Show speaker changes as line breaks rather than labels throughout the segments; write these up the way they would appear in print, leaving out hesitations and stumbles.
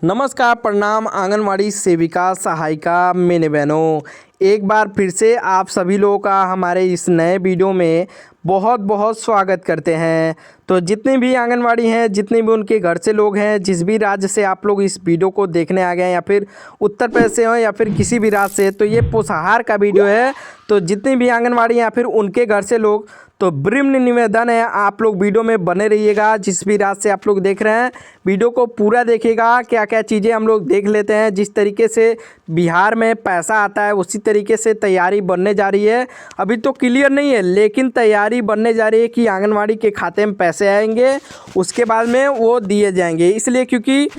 नमस्कार, प्रणाम आंगनवाड़ी सेविका, सहायिका, मेरे बहनों। एक बार फिर से आप सभी लोगों का हमारे इस नए वीडियो में बहुत बहुत स्वागत करते हैं। तो जितने भी आंगनवाड़ी हैं, जितने भी उनके घर से लोग हैं, जिस भी राज्य से आप लोग इस वीडियो को देखने आ गए हैं, या फिर उत्तर प्रदेश से हो या फिर किसी भी राज्य से, तो ये पोषाहार का वीडियो है। तो जितनी भी आंगनवाड़ी या फिर उनके घर से लोग, तो विनम्र निवेदन है आप लोग वीडियो में बने रहिएगा। जिस भी राज्य से आप लोग देख रहे हैं, वीडियो को पूरा देखिएगा। क्या क्या चीज़ें हम लोग देख लेते हैं। जिस तरीके से बिहार में पैसा आता है, उसी तरीके से तैयारी बनने जा रही है। अभी तो क्लियर नहीं है, लेकिन तैयारी बनने जा रही है कि आंगनवाड़ी के खाते में पैसे आएंगे, उसके बाद में वो दिए जाएंगे। इसलिए क्योंकि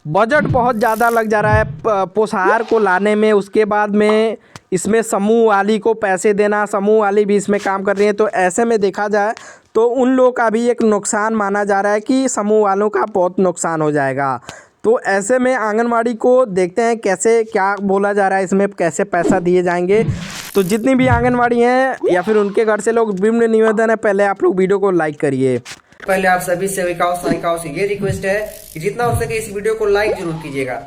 बजट बहुत ज़्यादा लग जा रहा है पोषाहार को लाने में। उसके बाद में इसमें समूह वाली को पैसे देना, समूह वाली भी इसमें काम कर रही है। तो ऐसे में देखा जाए तो उन लोगों का भी एक नुकसान माना जा रहा है कि समूह वालों का बहुत नुकसान हो जाएगा। तो ऐसे में आंगनवाड़ी को देखते हैं कैसे क्या बोला जा रहा है, इसमें कैसे पैसा दिए जाएंगे। तो जितनी भी आंगनवाड़ी हैं या फिर उनके घर से लोग, विनम्र निवेदन है पहले आप लोग वीडियो को लाइक करिए।
पहले आप सभी सेविकाओं सहायिकाओं से ये रिक्वेस्ट है कि जितना हो सके इस वीडियो को लाइक जरूर कीजिएगा।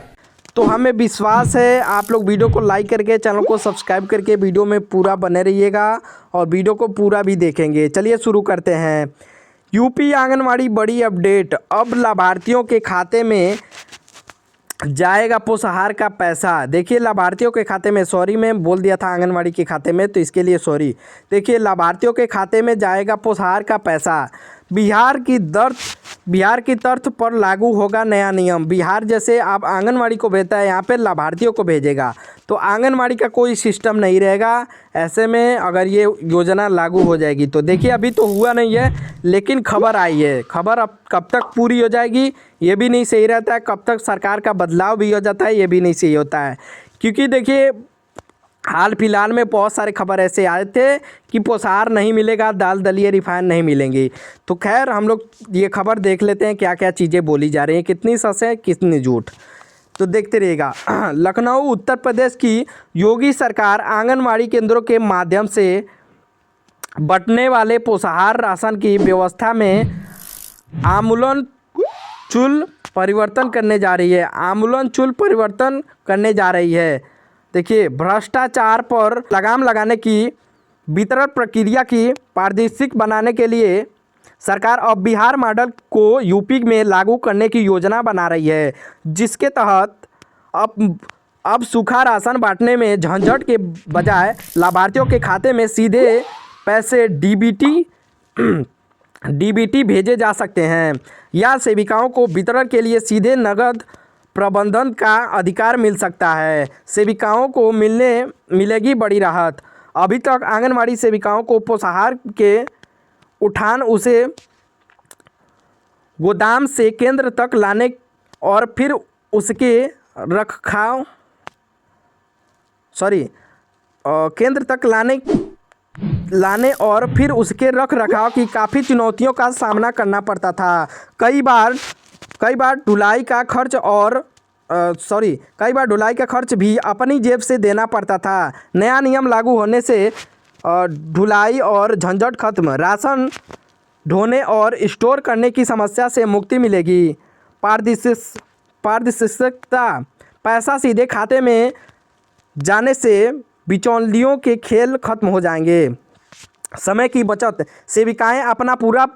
तो हमें विश्वास है आप लोग वीडियो को लाइक करके, चैनल को सब्सक्राइब करके वीडियो में पूरा बने रहिएगा और वीडियो को पूरा भी देखेंगे। चलिए शुरू करते हैं। यूपी आंगनवाड़ी बड़ी अपडेट, अब लाभार्थियों के खाते में जाएगा पोषाहार का पैसा। देखिए लाभार्थियों के खाते में, सॉरी मैं बोल दिया था आंगनवाड़ी के खाते में, तो इसके लिए सॉरी। देखिए लाभार्थियों के खाते में जाएगा पोषाहार का पैसा। बिहार की तर्ज पर लागू होगा नया नियम। बिहार जैसे आप आंगनवाड़ी को भेजता है, यहाँ पे लाभार्थियों को भेजेगा, तो आंगनवाड़ी का कोई सिस्टम नहीं रहेगा। ऐसे में अगर ये योजना लागू हो जाएगी तो देखिए अभी तो हुआ नहीं है, लेकिन खबर आई है। खबर अब कब तक पूरी हो जाएगी ये भी नहीं सही रहता है, कब तक सरकार का बदलाव भी हो जाता है ये भी नहीं सही होता है। क्योंकि देखिए हाल फिलहाल में बहुत सारे खबर ऐसे आए थे कि पोषाहार नहीं मिलेगा, दाल दलिया रिफाइन नहीं मिलेंगी। तो खैर हम लोग ये खबर देख लेते हैं क्या क्या चीज़ें बोली जा रही हैं, कितनी सच है कितनी झूठ, तो देखते रहिएगा। लखनऊ उत्तर प्रदेश की योगी सरकार आंगनवाड़ी केंद्रों के माध्यम से बंटने वाले पोषाहार राशन की व्यवस्था में आमूलचूल परिवर्तन करने जा रही है। आमूलचूल परिवर्तन करने जा रही है। देखिए भ्रष्टाचार पर लगाम लगाने की, वितरण प्रक्रिया की पारदर्शी बनाने के लिए सरकार अब बिहार मॉडल को यूपी में लागू करने की योजना बना रही है, जिसके तहत अब सूखा राशन बांटने में झंझट के बजाय लाभार्थियों के खाते में सीधे पैसे डीबीटी भेजे जा सकते हैं, या सेविकाओं को वितरण के लिए सीधे नगद प्रबंधन का अधिकार मिल सकता है। सेविकाओं को मिलेगी बड़ी राहत। अभी तक आंगनवाड़ी सेविकाओं को पोषाहार के उठान उसे गोदाम से केंद्र तक लाने और फिर उसके रखरखाव केंद्र तक लाने और फिर उसके रखरखाव की काफ़ी चुनौतियों का सामना करना पड़ता था। कई बार ढुलाई का खर्च भी अपनी जेब से देना पड़ता था। नया नियम लागू होने से ढुलाई और झंझट खत्म, राशन ढोने और स्टोर करने की समस्या से मुक्ति मिलेगी। पारदर्शिता, पैसा सीधे खाते में जाने से बिचौलियों के खेल खत्म हो जाएंगे। समय की बचत, सेविकाएं अपना पूरा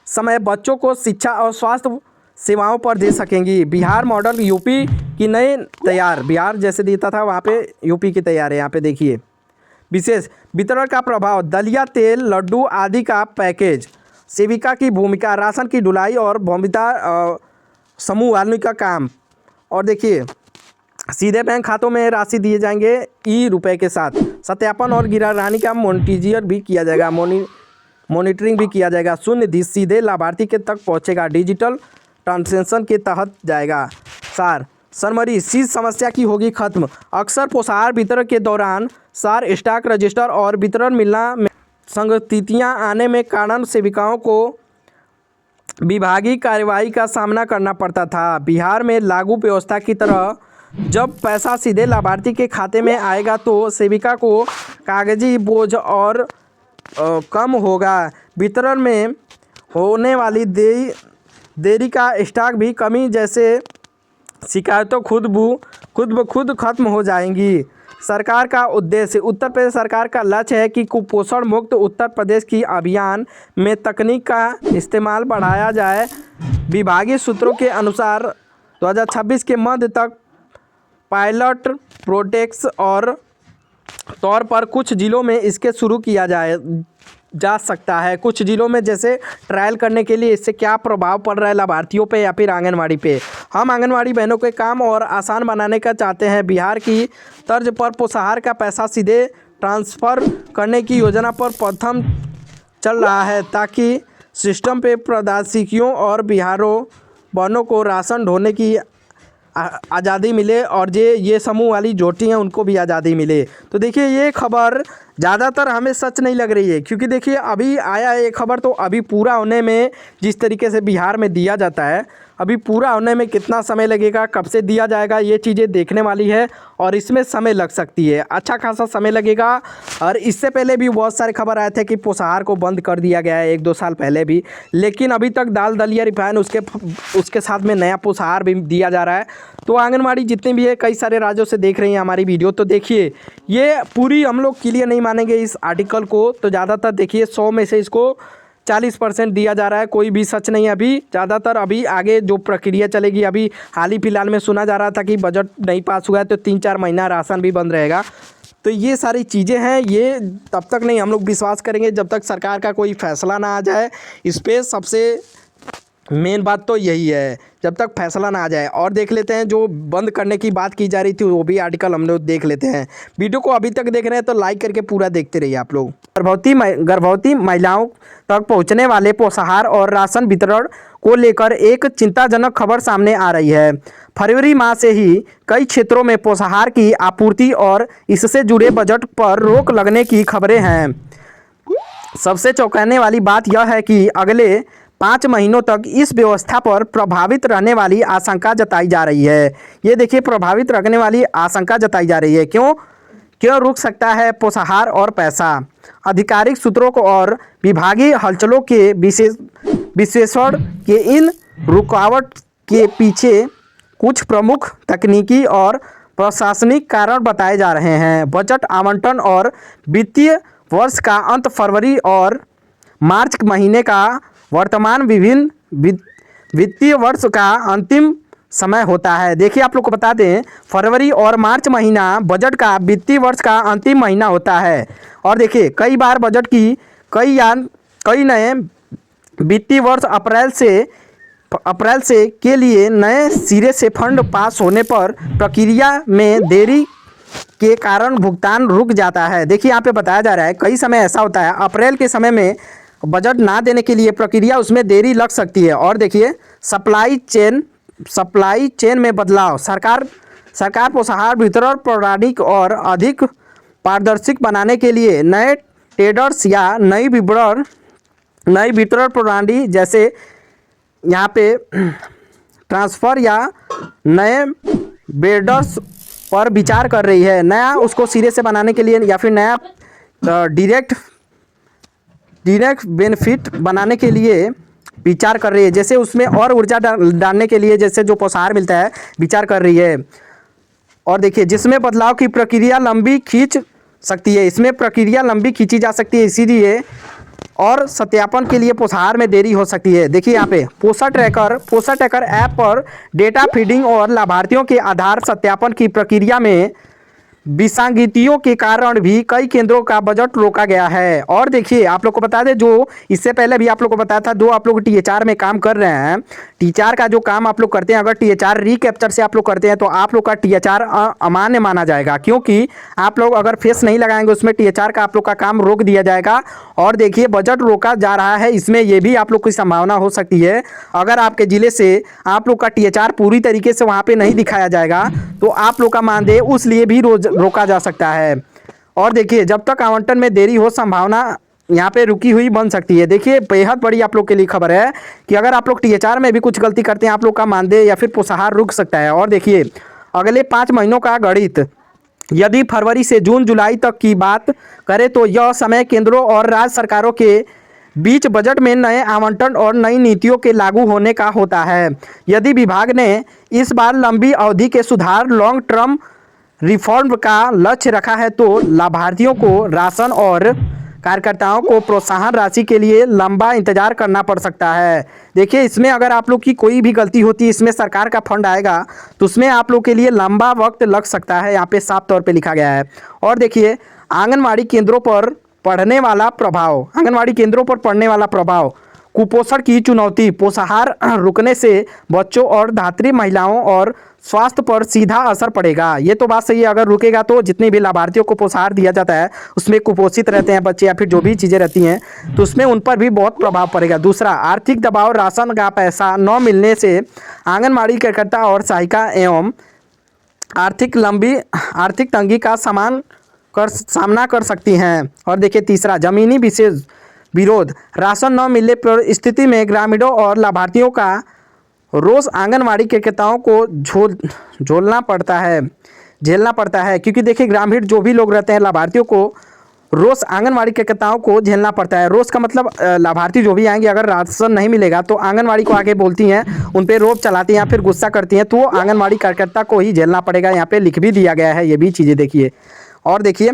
समय बच्चों को शिक्षा और स्वास्थ्य सेवाओं पर दे सकेंगी। बिहार मॉडल यूपी की नई तैयार, बिहार जैसे देता था वहाँ पे यूपी की तैयार है। यहाँ पे देखिए विशेष वितरण का प्रभाव, दलिया, तेल, लड्डू आदि का पैकेज। सेविका की भूमिका, राशन की ढुलाई और भूमिका समूह वालों का काम। और देखिए सीधे बैंक खातों में राशि दिए जाएंगे रुपए के साथ। सत्यापन और गिरदावरी का मॉनिटर भी किया जाएगा, मॉनिटरिंग भी किया जाएगा। शून्य सीधे लाभार्थी के तक पहुँचेगा, डिजिटल ट्रांजेक्शन के तहत जाएगा। समरी, सी समस्या की होगी खत्म। अक्सर पोषाहार वितरण के दौरान स्टॉक रजिस्टर और वितरण मिलना में संगतियाँ आने में कारण सेविकाओं को विभागीय कार्रवाई का सामना करना पड़ता था। बिहार में लागू व्यवस्था की तरह जब पैसा सीधे लाभार्थी के खाते में आएगा तो सेविका को कागजी बोझ और कम होगा। वितरण में होने वाली देरी का स्टॉक भी कमी जैसे शिकायतों खुद ब खुद खत्म हो जाएंगी। सरकार का उद्देश्य, उत्तर प्रदेश सरकार का लक्ष्य है कि कुपोषण मुक्त उत्तर प्रदेश की अभियान में तकनीक का इस्तेमाल बढ़ाया जाए। विभागीय सूत्रों के अनुसार 2026 के मध्य तक पायलट प्रोजेक्ट्स और तौर पर कुछ ज़िलों में इसके शुरू किया जा सकता है। कुछ ज़िलों में जैसे ट्रायल करने के लिए इससे क्या प्रभाव पड़ रहा है लाभार्थियों पे या फिर आंगनवाड़ी पे। हम आंगनवाड़ी बहनों के काम और आसान बनाने का चाहते हैं। बिहार की तर्ज पर पोषाहार का पैसा सीधे ट्रांसफ़र करने की योजना पर प्रथम चल रहा है, ताकि सिस्टम पे प्रदाशियों और बिहारों बहनों को राशन ढोने की आज़ादी मिले और ये समूह वाली जोटी हैं उनको भी आज़ादी मिले। तो देखिए ये खबर ज़्यादातर हमें सच नहीं लग रही है, क्योंकि देखिए अभी आया है ये खबर, तो अभी पूरा होने में जिस तरीके से बिहार में दिया जाता है, अभी पूरा होने में कितना समय लगेगा, कब से दिया जाएगा, ये चीज़ें देखने वाली है और इसमें समय लग सकती है, अच्छा खासा समय लगेगा। और इससे पहले भी बहुत सारे खबर आए थे कि पोषाहार को बंद कर दिया गया है 1-2 साल पहले भी, लेकिन अभी तक दाल दलिया रिफाइन उसके साथ में नया पोषाहार भी दिया जा रहा है। तो आंगनवाड़ी जितने भी है, कई सारे राज्यों से देख रही हैं हमारी वीडियो, तो देखिए ये पूरी हम लोग क्लियर नहीं मानेंगे इस आर्टिकल को। तो ज़्यादातर देखिए 100 में से इसको 40% दिया जा रहा है, कोई भी सच नहीं है अभी। ज़्यादातर अभी आगे जो प्रक्रिया चलेगी, अभी हाल ही फिलहाल में सुना जा रहा था कि बजट नहीं पास हुआ है तो 3-4 महीना राशन भी बंद रहेगा। तो ये सारी चीज़ें हैं, ये तब तक नहीं हम लोग विश्वास करेंगे जब तक सरकार का कोई फैसला ना आ जाए। इस पर सबसे मेन बात तो यही है, जब तक फैसला ना आ जाए। और देख लेते हैं जो बंद करने की बात की जा रही थी, वो भी आर्टिकल हम लोग देख लेते हैं। वीडियो को अभी तक देख रहे हैं तो लाइक करके पूरा देखते रहिए आप लोग। गर्भवती महिलाओं तक पहुंचने वाले पोषाहार और राशन वितरण को लेकर एक चिंताजनक खबर सामने आ रही है। फरवरी माह से ही कई क्षेत्रों में पोषाहार की आपूर्ति और इससे जुड़े बजट पर रोक लगने की खबरें हैं। सबसे चौंकाने वाली बात यह है कि अगले 5 महीनों तक इस व्यवस्था पर प्रभावित रहने वाली आशंका जताई जा रही है। ये देखिए, प्रभावित रखने वाली आशंका जताई जा रही है। क्यों रुक सकता है पोषाहार और पैसा? आधिकारिक सूत्रों को और विभागीय हलचलों के विश्लेषण के इन रुकावट के पीछे कुछ प्रमुख तकनीकी और प्रशासनिक कारण बताए जा रहे हैं। बजट आवंटन और वित्तीय वर्ष का अंत फरवरी और मार्च महीने का वर्तमान विभिन्न वित्तीय वर्ष का अंतिम समय होता है। देखिए आप लोग को बता दें, फरवरी और मार्च महीना बजट का वित्तीय वर्ष का अंतिम महीना होता है। और देखिए कई बार बजट की कई नए वित्तीय वर्ष अप्रैल से के लिए नए सिरे से फंड पास होने पर प्रक्रिया में देरी के कारण भुगतान रुक जाता है। देखिए यहाँ पे बताया जा रहा है कई समय ऐसा होता है, अप्रैल के समय में बजट ना देने के लिए प्रक्रिया उसमें देरी लग सकती है। और देखिए सप्लाई चेन में बदलाव, सरकार पोषाहार वितरण प्रणाली और अधिक पारदर्शी बनाने के लिए नए टेंडर्स या नई वितरण प्रणाली, जैसे यहाँ पे ट्रांसफ़र या नए बेडर्स पर विचार कर रही है। नया उसको सिरे से बनाने के लिए या फिर नया डायरेक्ट बेनिफिट बनाने के लिए विचार कर रही है, जैसे उसमें और ऊर्जा डालने के लिए, जैसे जो पोषाहार मिलता है, विचार कर रही है। और देखिए जिसमें बदलाव की प्रक्रिया लंबी खींच सकती है, इसमें प्रक्रिया लंबी खींची जा सकती है, इसीलिए और सत्यापन के लिए पोषाहार में देरी हो सकती है। देखिए यहाँ पे पोषा ट्रैकर ऐप पर डेटा फीडिंग और लाभार्थियों के आधार सत्यापन की प्रक्रिया में विसंगतियों के कारण भी कई केंद्रों का बजट रोका गया है। और देखिए आप लोग को बता दें, जो इससे पहले भी आप लोग को बताया था, जो आप लोग THR में काम कर रहे हैं, THR का जो काम आप लोग करते हैं, अगर THR रिकैप्चर से आप लोग करते हैं तो आप लोग का THR अमान्य माना जाएगा, क्योंकि आप लोग अगर फेस नहीं लगाएंगे उसमें THR का आप लोग का काम रोक दिया जाएगा। और देखिए बजट रोका जा रहा है, इसमें ये भी आप लोग की संभावना हो सकती है, अगर आपके ज़िले से आप लोग का THR पूरी तरीके से वहाँ पर नहीं दिखाया जाएगा तो आप लोग का मानदेय उस लिए भी रोका जा सकता है। और देखिए जब तक आवंटन में देरी हो, संभावना यहाँ पे रुकी हुई बन सकती है। देखिए बेहद बड़ी आप लोग के लिए खबर है कि अगर आप लोग THR में भी कुछ गलती करते हैं, आप लोग का मानदेय या फिर पोषाहार रुक सकता है। और देखिए अगले 5 महीनों का गणित, यदि फरवरी से जून जुलाई तक की बात करें तो यह समय केंद्रों और राज्य सरकारों के बीच बजट में नए आवंटन और नई नीतियों के लागू होने का होता है। यदि विभाग ने इस बार लंबी अवधि के सुधार लॉन्ग टर्म रिफॉर्म का लक्ष्य रखा है तो लाभार्थियों को राशन और कार्यकर्ताओं को प्रोत्साहन राशि के लिए लंबा इंतजार करना पड़ सकता है। देखिए, इसमें अगर आप लोग की कोई भी गलती होती है, इसमें सरकार का फंड आएगा तो उसमें आप लोग के लिए लंबा वक्त लग सकता है, यहाँ पे साफ तौर पे लिखा गया है। और देखिए, आंगनवाड़ी केंद्रों पर पढ़ने वाला प्रभाव, आंगनवाड़ी केंद्रों पर पड़ने वाला प्रभाव, कुपोषण की चुनौती, पोषाहार रुकने से बच्चों और धात्री महिलाओं और स्वास्थ्य पर सीधा असर पड़ेगा। ये तो बात सही है, अगर रुकेगा तो जितने भी लाभार्थियों को पोषाहार दिया जाता है उसमें कुपोषित रहते हैं बच्चे या फिर जो भी चीज़ें रहती हैं तो उसमें उन पर भी बहुत प्रभाव पड़ेगा। दूसरा, आर्थिक दबाव, राशन का पैसा न मिलने से आंगनबाड़ी कार्यकर्ता और सहायिका एवं आर्थिक तंगी का सामना कर सकती हैं। और देखिए तीसरा, जमीनी विशेष विरोध, राशन न मिलने पर स्थिति में ग्रामीणों और लाभार्थियों का रोज आंगनवाड़ी कार्यकर्ताओं को झेलना पड़ता है क्योंकि देखिए ग्रामीण जो भी लोग रहते हैं लाभार्थियों को रोज आंगनवाड़ी कार्यकर्ताओं को झेलना पड़ता है। रोज का मतलब लाभार्थी जो भी आएंगे, अगर राशन नहीं मिलेगा तो आंगनवाड़ी को आगे बोलती हैं, उन पे रोब चलाती हैं या फिर गुस्सा करती हैं, तो वो आंगनवाड़ी कार्यकर्ता को ही झेलना पड़ेगा। यहाँ पे लिख भी दिया गया है ये भी चीज़ें देखिए। और देखिए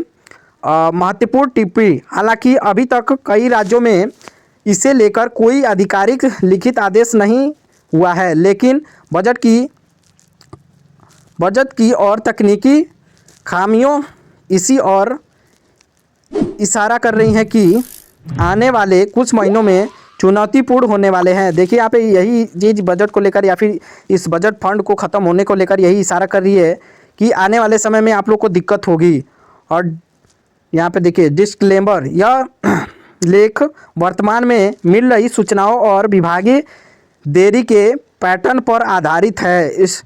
महत्वपूर्ण टिप्पणी, हालांकि अभी तक कई राज्यों में इसे लेकर कोई आधिकारिक लिखित आदेश नहीं हुआ है, लेकिन बजट की और तकनीकी खामियों इसी और इशारा कर रही हैं कि आने वाले कुछ महीनों में चुनौतीपूर्ण होने वाले हैं। देखिए यहाँ पे यही चीज़ बजट को लेकर या फिर इस बजट फंड को ख़त्म होने को लेकर यही इशारा कर रही है कि आने वाले समय में आप लोग को दिक्कत होगी। और यहाँ पे देखिए डिस्क्लेमर, यह लेख वर्तमान में मिल रही सूचनाओं और विभागीय देरी के पैटर्न पर आधारित है। इस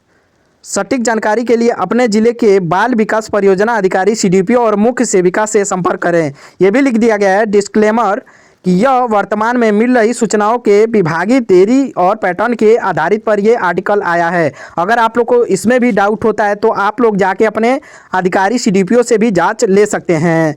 सटीक जानकारी के लिए अपने जिले के बाल विकास परियोजना अधिकारी, CDPO और मुख्य सेविका से संपर्क करें। यह भी लिख दिया गया है डिस्क्लेमर कि यह वर्तमान में मिल रही सूचनाओं के विभागीय देरी और पैटर्न के आधारित पर यह आर्टिकल आया है। अगर आप लोग को इसमें भी डाउट होता है तो आप लोग जाके अपने अधिकारी CDPO से भी जांच ले सकते हैं।